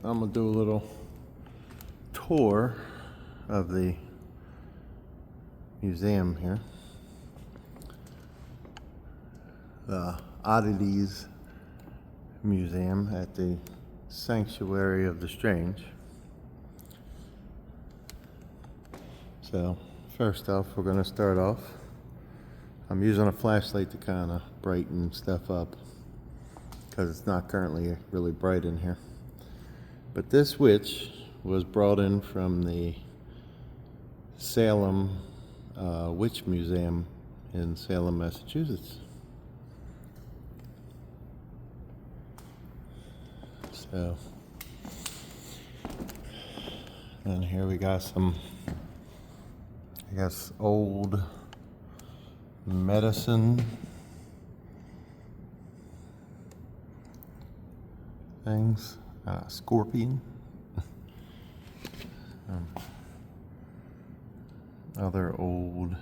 I'm gonna do a little tour of the museum here. The Oddities Museum at the Sanctuary of the Strange. So first off, we're gonna start off. I'm using a flashlight to kind of brighten stuff up because it's not currently really bright in here. But this witch was brought in from the Salem Witch Museum in Salem, Massachusetts. So, and here we got some, I guess, old medicine things. Scorpion. Other old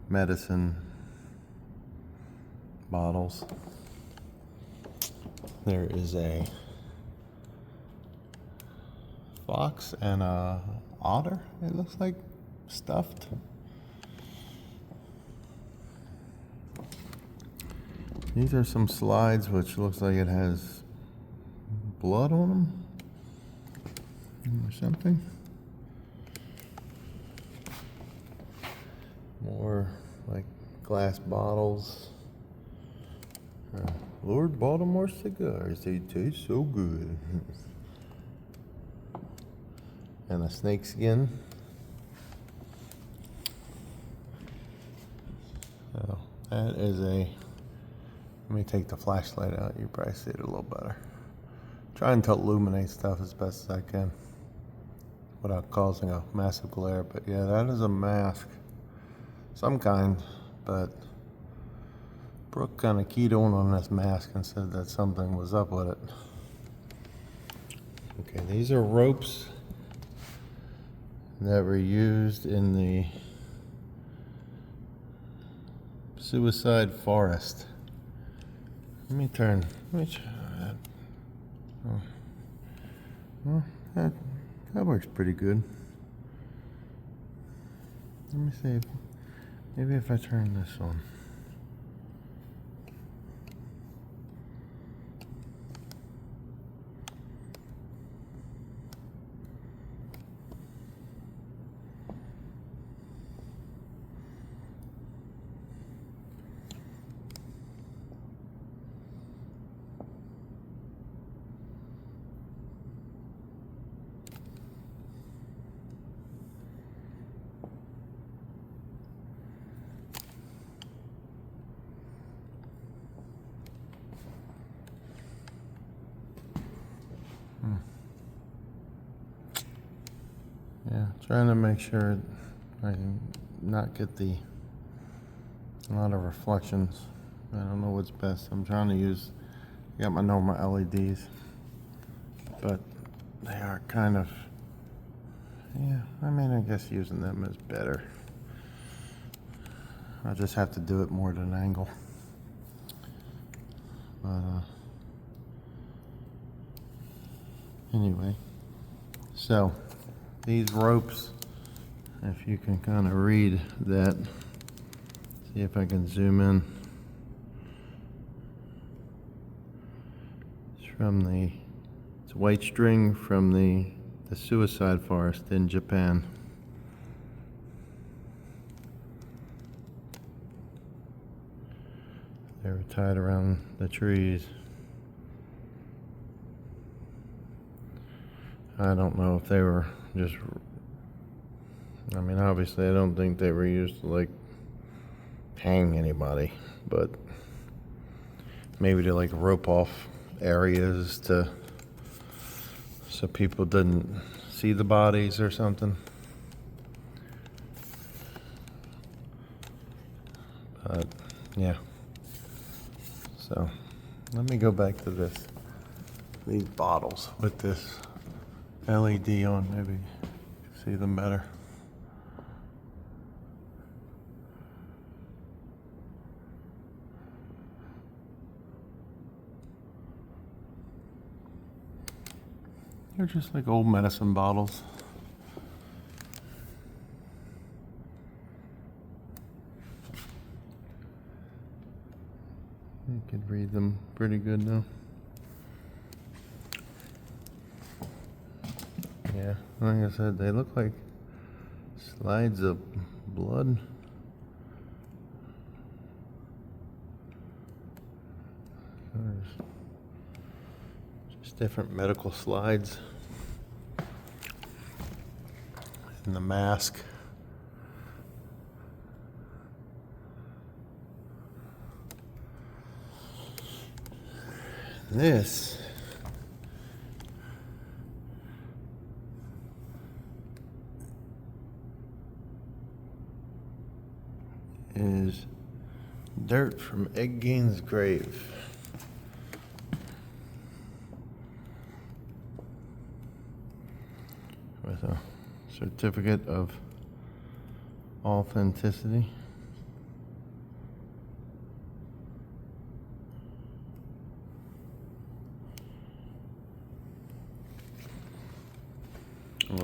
medicine bottles. There is a fox and a otter, it looks like, stuffed. These are some slides which looks like it has blood on them or something. More like glass bottles. Lord Baltimore cigars, they taste so good. And a snake skin. So that is a, let me take the flashlight out, you probably see it a little better. Trying to illuminate stuff as best as I can without causing a massive glare. But yeah, that is a mask, some kind, but Brooke kind of keyed on this mask and said that something was up with it. Okay, these are ropes that were used in the Suicide Forest. Let me try that. Oh. Well, that works pretty good. Let me see, maybe if I turn this on. Yeah, trying to make sure I can not get a lot of reflections. I don't know what's best. I'm trying to use, I got my normal LEDs, but they are kind of, yeah, I mean, I guess using them is better. I just have to do it more at an angle. But anyway, so these ropes, if you can kind of read that, see if I can zoom in. It's white string from the suicide forest in Japan. They were tied around the trees. I don't know if they were just, I mean, obviously I don't think they were used to like hang anybody, but maybe to like rope off areas so people didn't see the bodies or something. But yeah, so let me go back to these bottles with this LED on, maybe you can see them better. They're just like old medicine bottles. You could read them pretty good now. Yeah, like I said, they look like slides of blood. There's just different medical slides. And the mask. This is dirt from Ed Gein's grave. With a certificate of authenticity.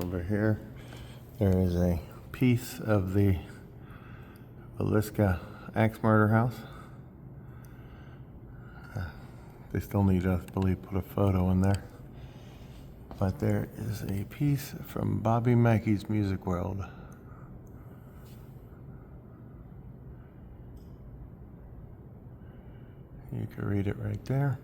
Over here, there is a piece of the Villisca axe murder house. They still need to, I believe, put a photo in there. But there is a piece from Bobby Mackey's Music World. You can read it right there.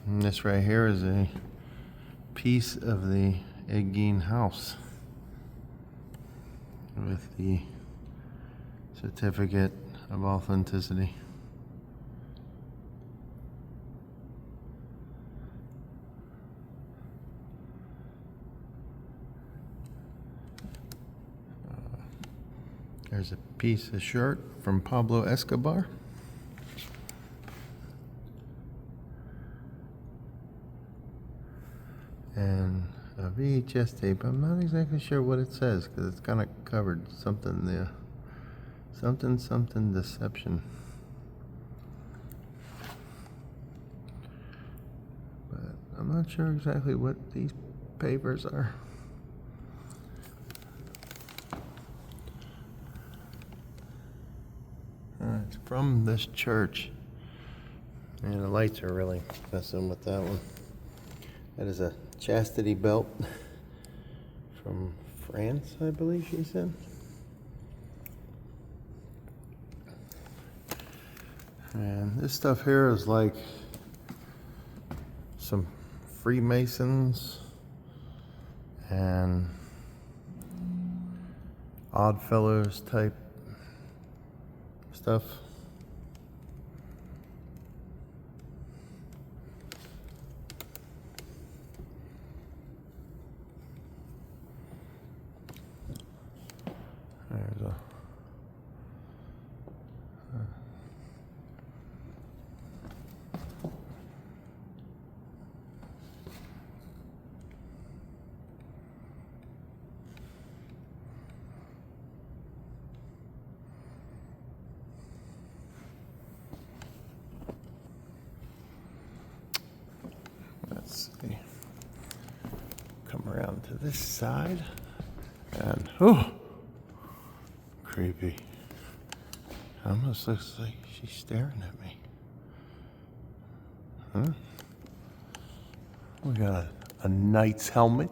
And this right here is a piece of the Ed Gein house with the certificate of authenticity. There's a piece of shirt from Pablo Escobar. And a VHS tape. I'm not exactly sure what it says because it's kind of covered. Something there. Something deception. But I'm not sure exactly what these papers are. It's from this church. And the lights are really messing with that one. That is a chastity belt from France, I believe she said. And this stuff here is like some Freemasons and Oddfellows type stuff. There's a let's see. Come around to this side and creepy. Almost looks like she's staring at me. Huh? We got a knight's helmet.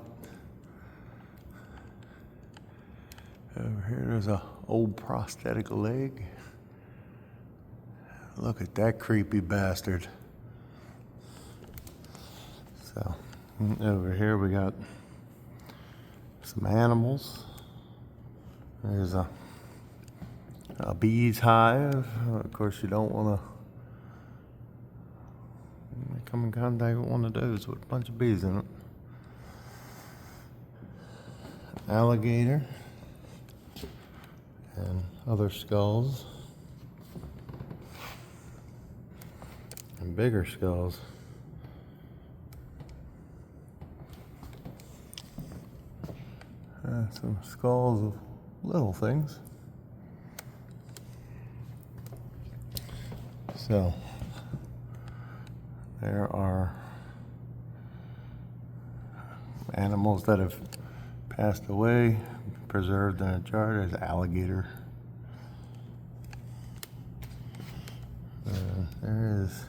Over here, there's a old prosthetic leg. Look at that creepy bastard. So, over here we got some animals. There's a bee's hive. Of course, you don't want to come in contact with one of those with a bunch of bees in it. Alligator and other skulls and bigger skulls. Some skulls of little things. So there are animals that have passed away, preserved in a jar. There's alligator. There is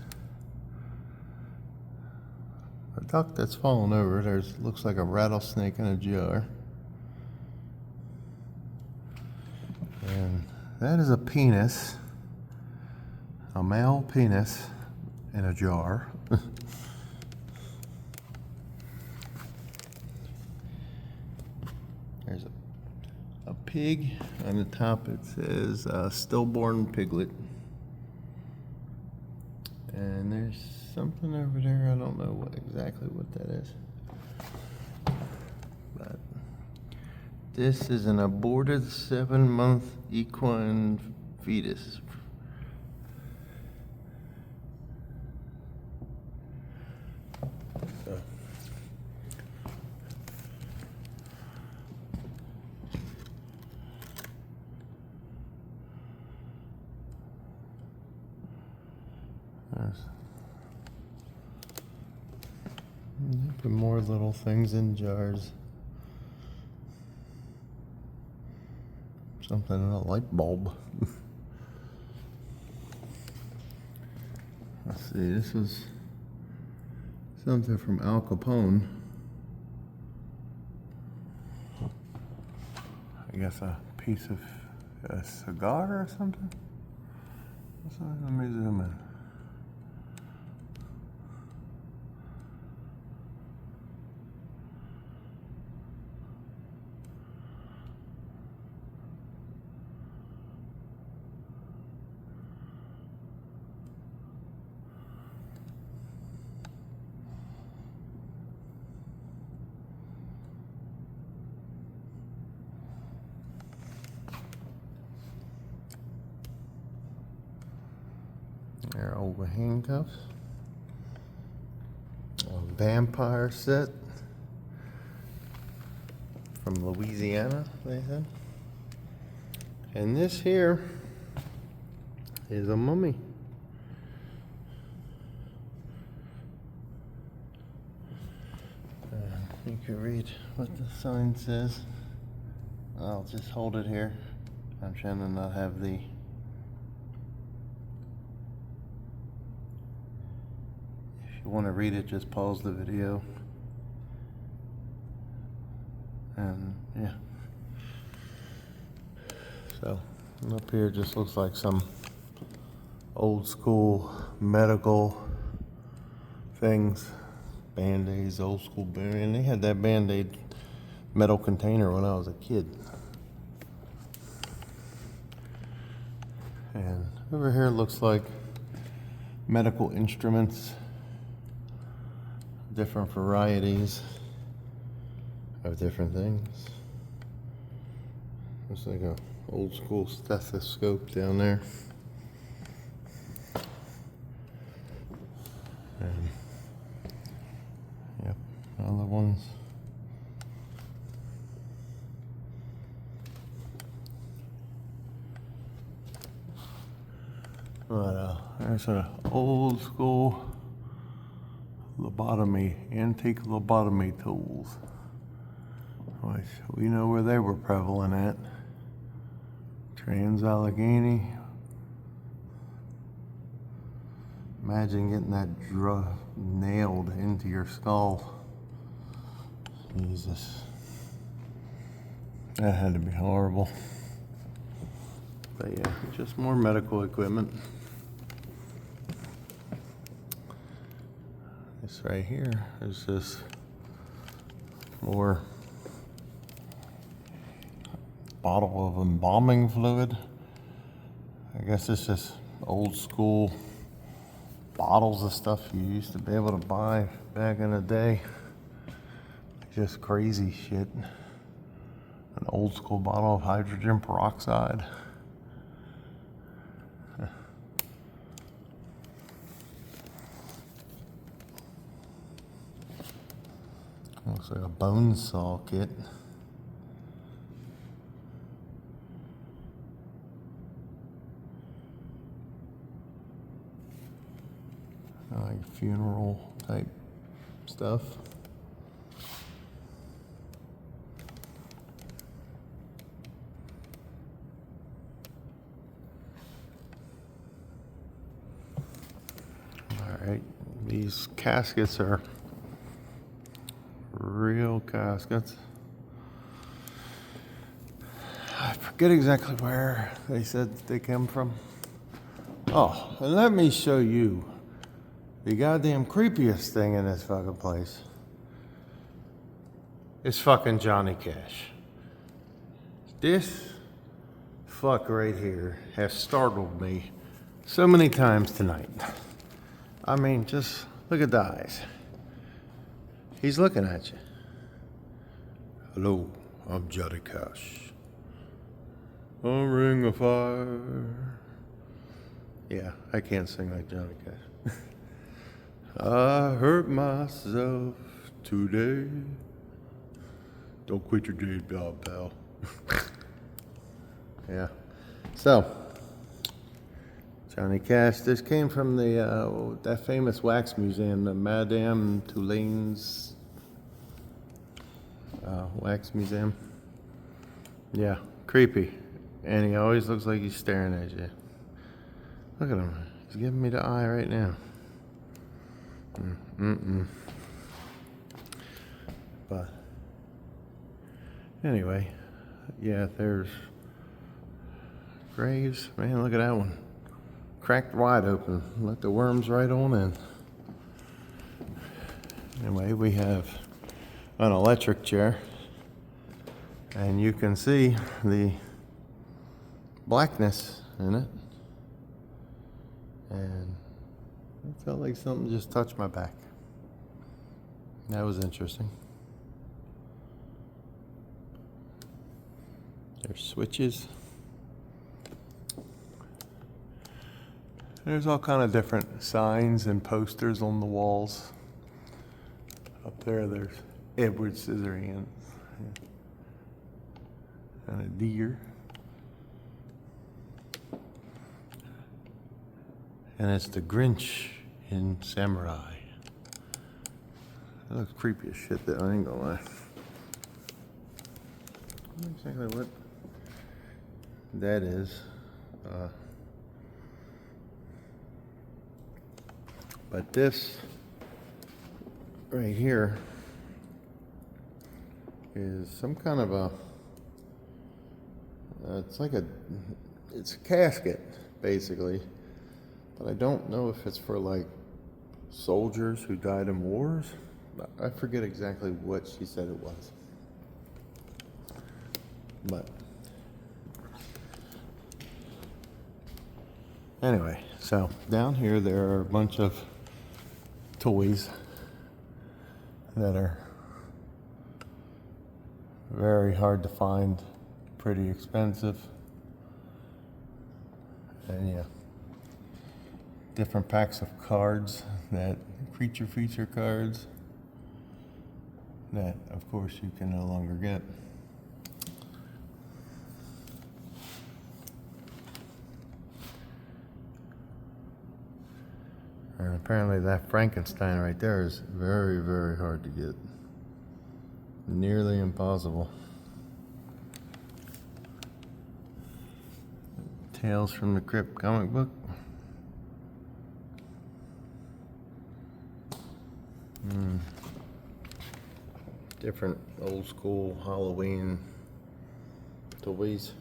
a duck that's fallen over. There's looks like a rattlesnake in a jar. And that is a penis, a male penis in a jar. There's a pig. On the top it says stillborn piglet. And there's something over there. I don't know exactly what that is. But this is an aborted 7-month equine fetus. There's more little things in jars. Something in a light bulb. Let's see, this was something from Al Capone. I guess a piece of a cigar or something? Let me zoom in. There are old handcuffs. A vampire set from Louisiana, they said. And this here is a mummy. You can read what the sign says. I'll just hold it here. I'm trying to not have the If you want to read it, just pause the video. And yeah. So up here just looks like some old school medical things. Band-Aids, old school Band-Aid. They had that Band-Aid metal container when I was a kid. And over here looks like medical instruments. Different varieties of different things. Looks like a old school stethoscope down there. And yep, other ones. But there's an old school lobotomy, antique lobotomy tools, which we know where they were prevalent at. Trans-Allegheny. Imagine getting that nailed into your skull. Jesus. That had to be horrible. But yeah, just more medical equipment. This right here is just more bottle of embalming fluid. I guess it's just old school bottles of stuff you used to be able to buy back in the day. Just crazy shit. An old school bottle of hydrogen peroxide. Looks like a bone saw kit. like funeral type stuff. All right, these caskets are real caskets. I forget exactly where they said they came from. Oh, and let me show you the goddamn creepiest thing in this fucking place. It's fucking Johnny Cash. This fuck right here has startled me so many times tonight. I mean, just look at the eyes. He's looking at you. Hello, I'm Johnny Cash. A ring of fire. Yeah, I can't sing like Johnny Cash. I hurt myself today. Don't quit your day job, pal. Yeah. So, Johnny Cash. This came from the that famous wax museum, the Madame Tussauds wax museum. Yeah, creepy. And he always looks like he's staring at you. Look at him. He's giving me the eye right now. But anyway, yeah, there's graves. Man, look at that one. Cracked wide open. Let the worms right on in. Anyway, we have an electric chair. And you can see the blackness in it. And it felt like something just touched my back. That was interesting. There's switches. There's all kind of different signs and posters on the walls. Up there, there's Edward Scissorhands and a deer. And it's the Grinch in Samurai. That looks creepy as shit, though, I ain't gonna lie. I don't know exactly what that is. But this right here is some kind of a, it's a casket, basically. But I don't know if it's for like soldiers who died in wars. I forget exactly what she said it was. But anyway, so down here there are a bunch of toys that are very hard to find, pretty expensive, and yeah, different packs of cards, that creature feature cards that of course you can no longer get. And apparently that Frankenstein right there is very, very hard to get. Nearly impossible. Tales from the Crypt comic book. Different old school Halloween toys.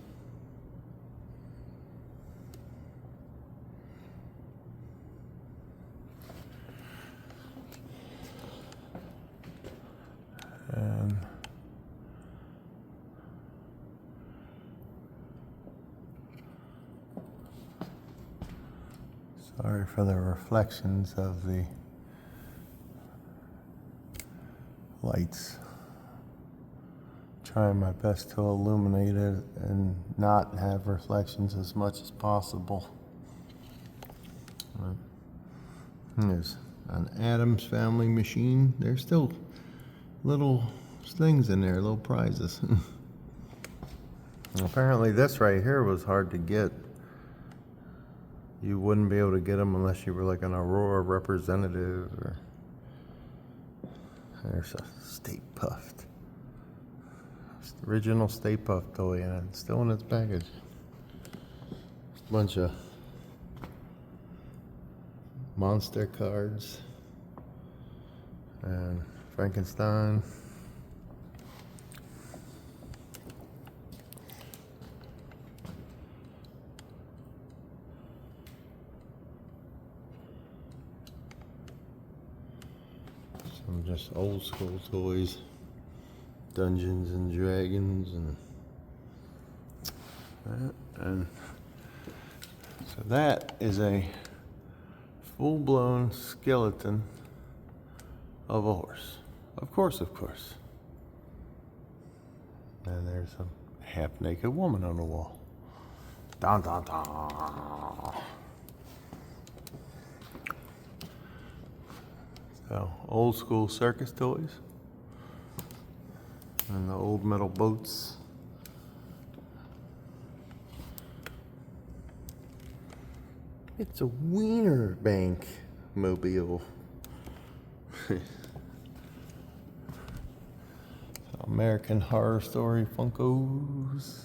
And sorry for the reflections of the lights. Trying my best to illuminate it and not have reflections as much as possible. There's an Addams Family machine. There's still little things in there, little prizes. Apparently this right here was hard to get. You wouldn't be able to get them unless you were like an Aurora representative or. There's a Stay Puft. Original Stay Puft toy and it's still in its package. Bunch of monster cards and Frankenstein. Some just old school toys. Dungeons and Dragons and so that is a full-blown skeleton of a horse. Of course. And there's a half-naked woman on the wall. Dun, dun, dun. So, old school circus toys. And the old metal boats. It's a Wiener Bank mobile. American Horror Story Funkos.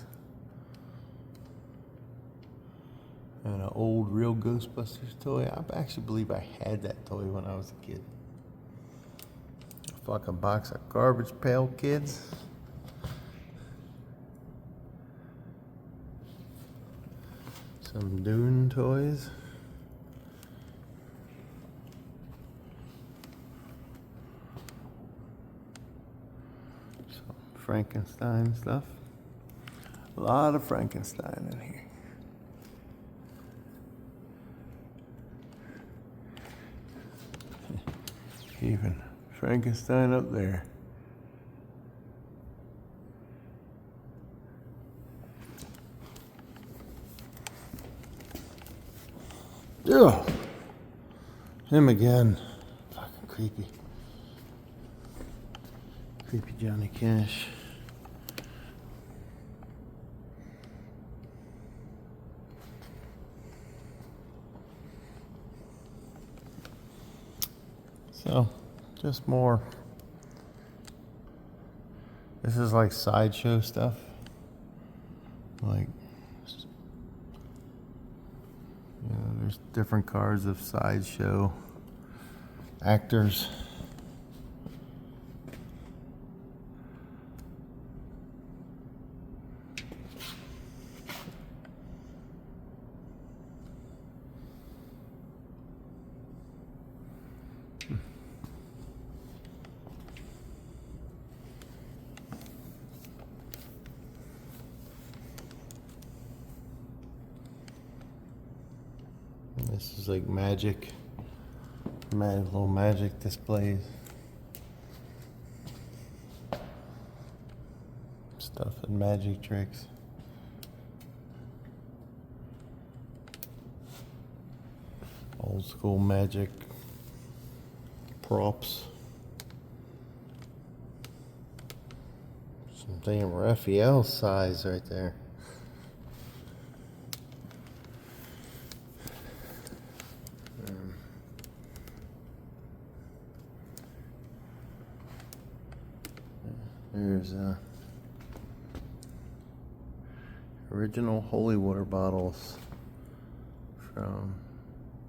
And an old real Ghostbusters toy. I actually believe I had that toy when I was a kid. A fucking box of Garbage Pail Kids. Some Dune toys. Some Frankenstein stuff. A lot of Frankenstein in here. Even Frankenstein up there. Ugh. Him again. Fucking creepy. Creepy Johnny Cash. So, just more. This is like sideshow stuff. Like, there's different cards of sideshow actors. This is like magic, little magic displays. Stuff and magic tricks. Old school magic props. Some damn Raphael size right there. There's original holy water bottles from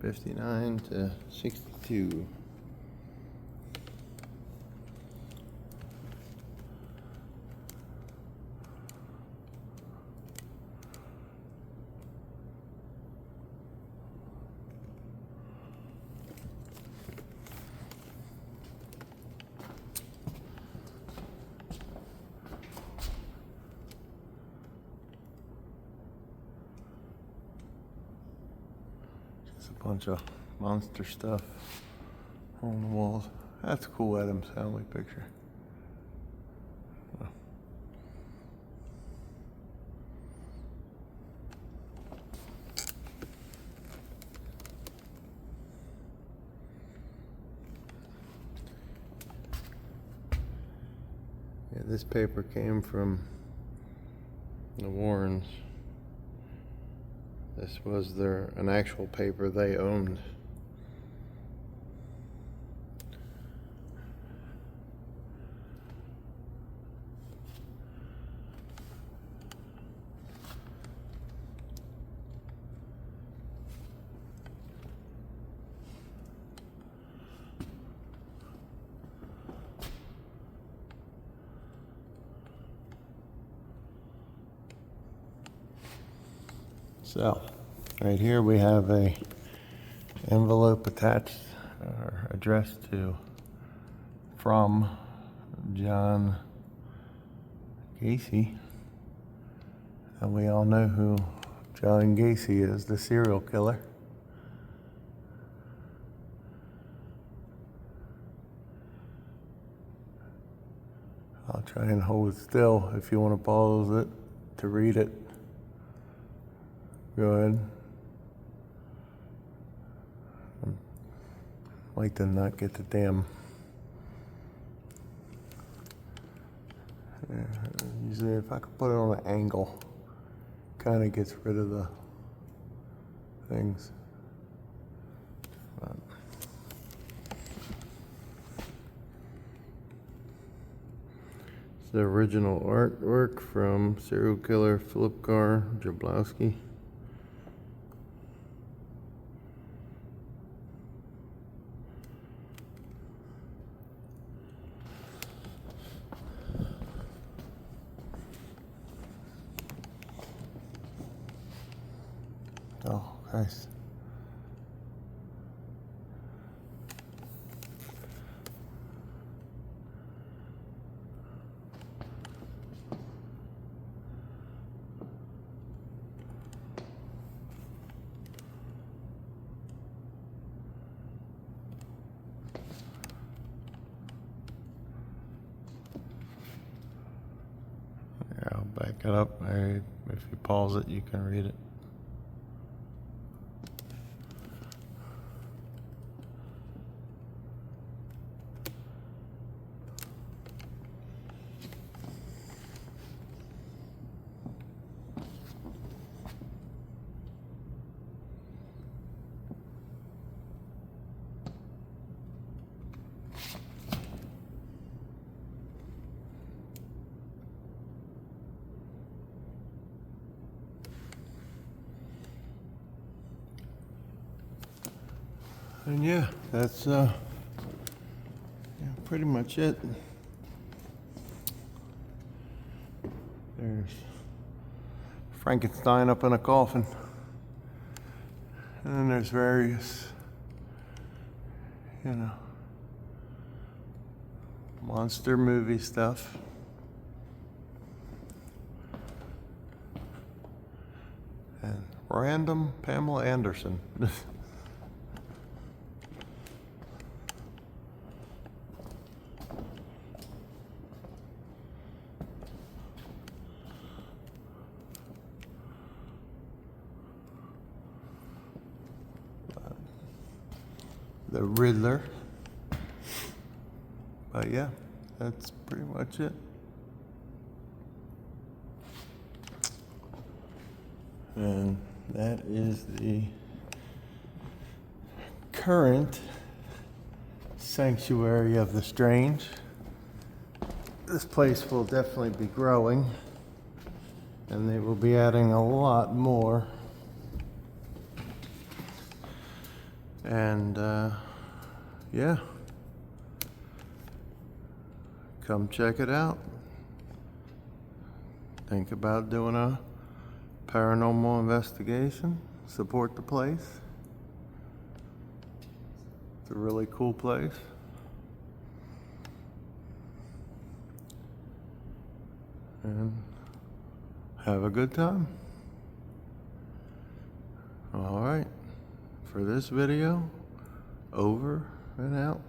59 to 62. A bunch of monster stuff on the walls. That's a cool Adams Family picture. Oh. Yeah, this paper came from the Warrens. This was an actual paper they owned. So, right here we have a envelope attached or addressed to from John Gacy. And we all know who John Gacy is, the serial killer. I'll try and hold it still if you want to pause it to read it. Go ahead. I'd like to not get the damn. Yeah, usually, if I could put it on an angle, kind of gets rid of the things. But it's the original artwork from serial killer Philip Carr Jablowski. Oh, Christ. Yeah, I'll back it up. If you pause it, you can read it. And yeah, that's pretty much it. There's Frankenstein up in a coffin. And then there's various, monster movie stuff. And random Pamela Anderson. The Riddler. But yeah, that's pretty much it. And that is the current Sanctuary of the Strange. This place will definitely be growing, and they will be adding a lot more. And yeah, come check it out. Think about doing a paranormal investigation. Support the place. It's a really cool place. And have a good time. All right. For this video, over and out.